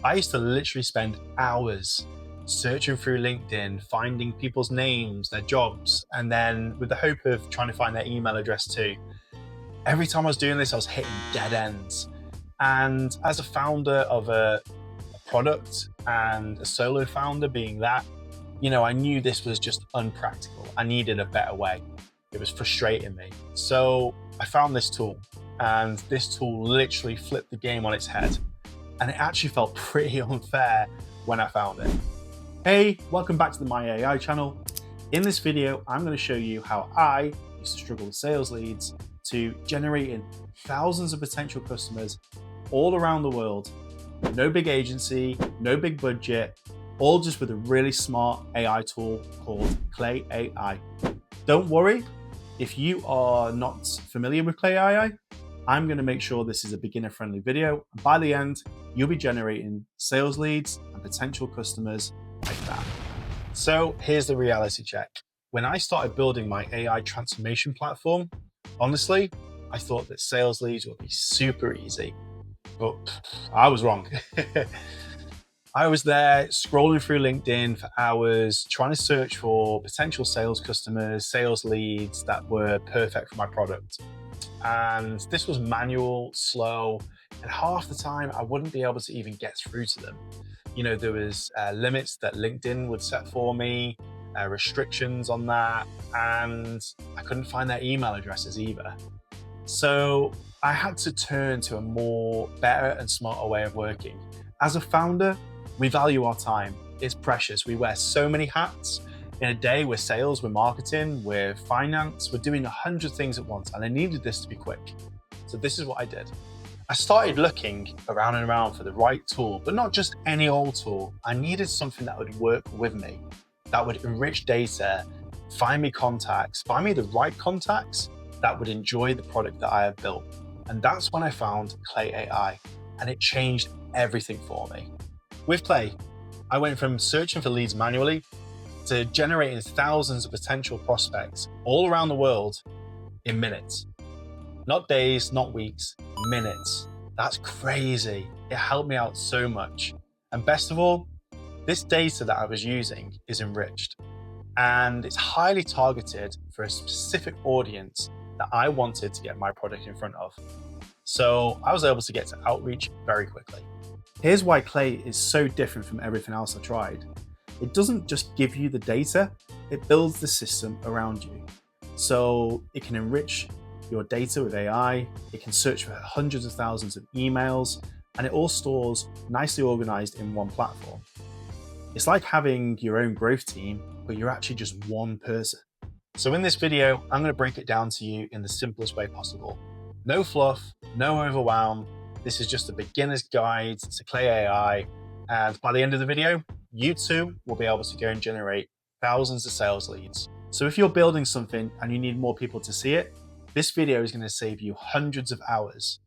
I used to literally spend hours searching through LinkedIn, finding people's names, their jobs, and then with the hope of trying to find their email address too. Every time I was doing this, I was hitting dead ends. And as a founder of a product and a solo founder being that, I knew this was just unpractical. I needed a better way. It was frustrating me. So I found this tool, and this tool literally flipped the game on its head. And it actually felt pretty unfair when I found it. Hey, welcome back to the My AI channel. In this video, I'm going to show you how I used to struggle with sales leads to generating thousands of potential customers all around the world. No big agency, no big budget, all just with a really smart AI tool called Clay AI. Don't worry, if you are not familiar with Clay AI, I'm going to make sure this is a beginner-friendly video. And by the end, you'll be generating sales leads and potential customers like that. So here's the reality check. When I started building my AI transformation platform, honestly, I thought that sales leads would be super easy, but I was wrong. I was there scrolling through LinkedIn for hours, trying to search for potential sales customers, sales leads that were perfect for my product. And this was manual, slow, and half the time I wouldn't be able to even get through to them. There was limits that LinkedIn would set for me, restrictions on that, and I couldn't find their email addresses either. So I had to turn to a more better and smarter way of working. As a founder, we value our time. It's precious. We wear so many hats. In a day, we're sales, we're marketing, we're finance, we're doing 100 things at once, and I needed this to be quick. So this is what I did. I started looking around and around for the right tool, but not just any old tool. I needed something that would work with me, that would enrich data, find me contacts, find me the right contacts that would enjoy the product that I have built. And that's when I found Clay AI, and it changed everything for me. With Clay, I went from searching for leads manually to generating thousands of potential prospects all around the world in minutes. Not days, not weeks, minutes. That's crazy. It helped me out so much. And best of all, this data that I was using is enriched, and it's highly targeted for a specific audience that I wanted to get my product in front of. So I was able to get to outreach very quickly. Here's why Clay is so different from everything else I tried. It doesn't just give you the data, it builds the system around you. So it can enrich your data with AI, it can search for hundreds of thousands of emails, and it all stores nicely organized in one platform. It's like having your own growth team, but you're actually just one person. So in this video, I'm going to break it down to you in the simplest way possible. No fluff, no overwhelm. This is just a beginner's guide to Clay AI. And by the end of the video, you too will be able to go and generate thousands of sales leads. So if you're building something and you need more people to see it, this video is going to save you hundreds of hours.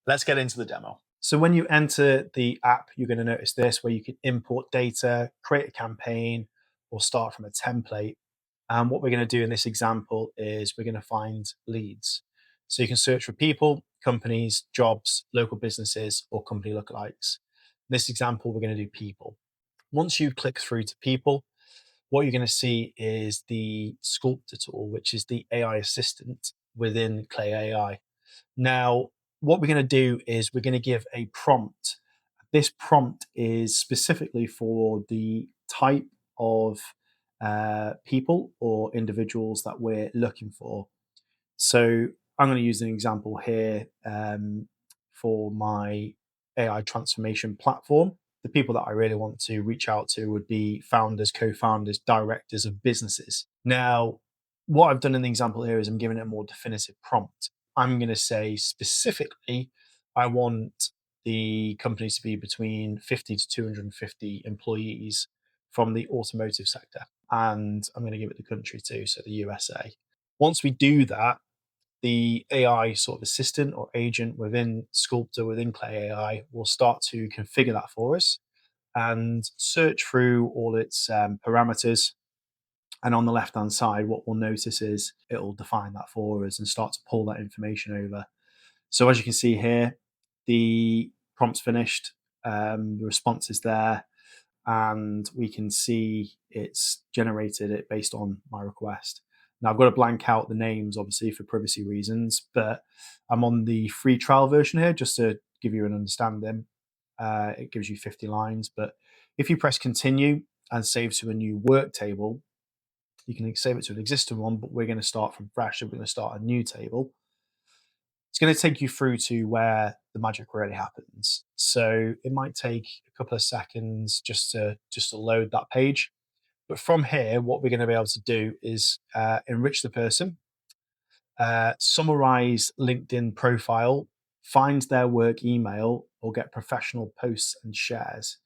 Let's get into the demo. So when you enter the app, you're going to notice this, where you can import data, create a campaign, or start from a template. And what we're going to do in this example is we're going to find leads. So you can search for people, companies, jobs, local businesses, or company lookalikes. In this example, we're going to do people. Once you click through to people, what you're going to see is the sculptor tool, which is the AI assistant within Clay AI. Now, what we're going to do is we're going to give a prompt. This prompt is specifically for the type of people or individuals that we're looking for. So I'm going to use an example here for my AI transformation platform. The people that I really want to reach out to would be founders, co-founders, directors of businesses. Now, what I've done in the example here is I'm giving it a more definitive prompt. I'm going to say specifically, I want the companies to be between 50 to 250 employees from the automotive sector. And I'm going to give it the country too, so the USA. Once we do that, the AI sort of assistant or agent within Sculptor, within Clay AI, will start to configure that for us and search through all its parameters. And on the left-hand side, what we'll notice is it'll define that for us and start to pull that information over. So as you can see here, the prompt's finished. the response is there, and we can see it's generated it based on my request. Now I've got to blank out the names, obviously, for privacy reasons, but I'm on the free trial version here just to give you an understanding. It gives you 50 lines, but if you press continue and save to a new work table, you can save it to an existing one, but we're going to start from fresh. So we're going to start a new table. It's going to take you through to where the magic really happens. So it might take a couple of seconds just to load that page. But from here, what we're going to be able to do is enrich the person, summarize LinkedIn profile, find their work email, or get professional posts and shares.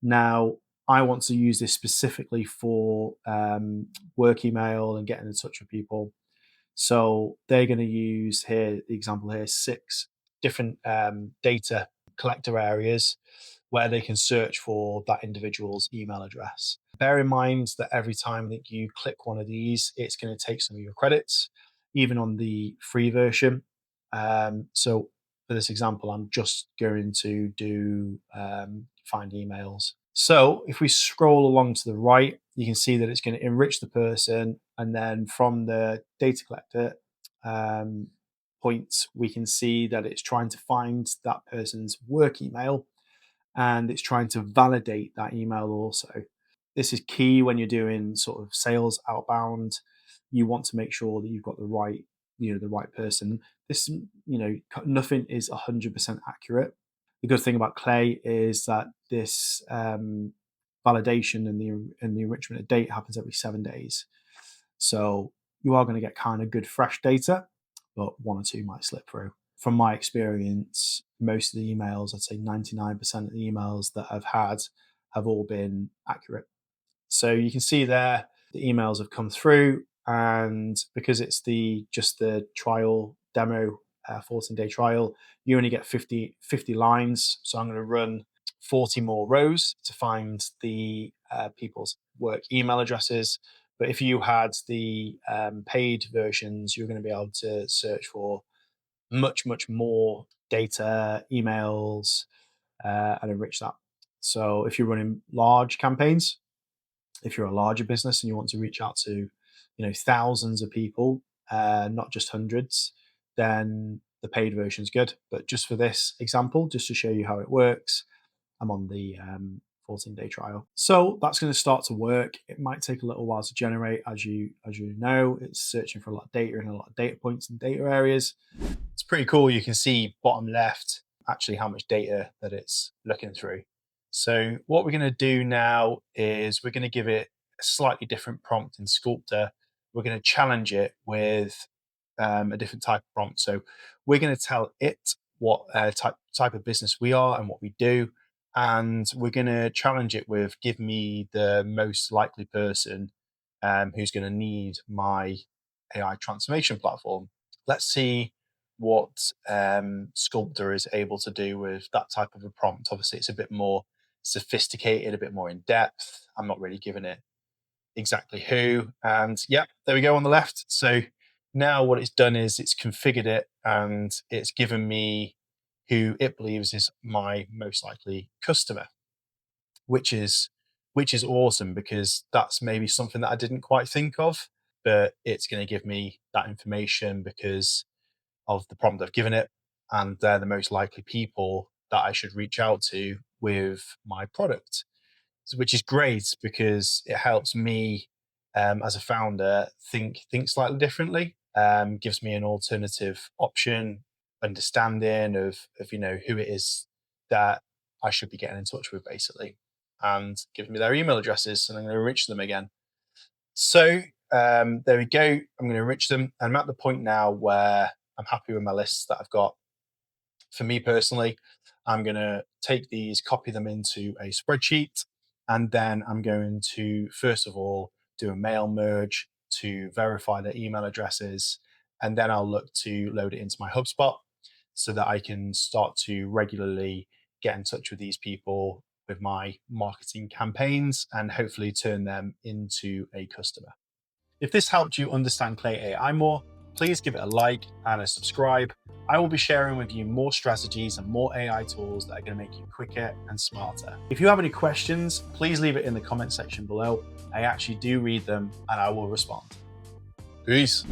Now, I want to use this specifically for work email and getting in touch with people. So they're going to use here, the example here, 6 different data collector areas where they can search for that individual's email address. Bear in mind that every time that you click one of these, it's going to take some of your credits, even on the free version. So for this example, I'm just going to do find emails. So if we scroll along to the right, you can see that it's going to enrich the person. And then from the data collector points, we can see that it's trying to find that person's work email, and it's trying to validate that email also. This is key when you're doing sort of sales outbound. You want to make sure that you've got the right, the right person. This, nothing is 100% accurate. The good thing about Clay is that this validation and the enrichment of data happens every 7 days. So you are going to get kind of good fresh data, but 1 or 2 might slip through. From my experience, most of the emails, I'd say 99% of the emails that I've had have all been accurate. So you can see there the emails have come through, and because it's just the trial demo, 14-day trial, you only get 50 lines. So I'm going to run 40 more rows to find the people's work email addresses. But if you had the paid versions, you're going to be able to search for much more data, emails, and enrich that. So if you're running large campaigns, if you're a larger business and you want to reach out to thousands of people, not just hundreds, then the paid version is good. But just for this example, just to show you how it works, I'm on the 14-day trial. So that's going to start to work. It might take a little while to generate. As you know, it's searching for a lot of data and a lot of data points and data areas. It's pretty cool. You can see bottom left actually how much data that it's looking through. So what we're going to do now is we're going to give it a slightly different prompt in Sculptor. We're going to challenge it with a different type of prompt. So we're going to tell it what type of business we are and what we do. And we're going to challenge it with, give me the most likely person who's going to need my AI transformation platform. Let's see what Sculptor is able to do with that type of a prompt. Obviously, it's a bit more sophisticated, a bit more in depth. I'm not really giving it exactly who. And yeah, there we go on the left. So now what it's done is it's configured it and it's given me who it believes is my most likely customer, which is awesome, because that's maybe something that I didn't quite think of, but it's going to give me that information because of the prompt I've given it, and they're the most likely people that I should reach out to with my product. So, which is great because it helps me as a founder think slightly differently. Gives me an alternative option, understanding of who it is that I should be getting in touch with, basically, and gives me their email addresses, and I'm going to enrich them again. So there we go. I'm going to enrich them, and I'm at the point now where I'm happy with my lists that I've got. For me personally, I'm going to take these, copy them into a spreadsheet, and then I'm going to, first of all, do a mail merge to verify their email addresses. And then I'll look to load it into my HubSpot so that I can start to regularly get in touch with these people with my marketing campaigns and hopefully turn them into a customer. If this helped you understand Clay AI more, please give it a like and a subscribe. I will be sharing with you more strategies and more AI tools that are going to make you quicker and smarter. If you have any questions, please leave it in the comment section below. I actually do read them and I will respond. Peace.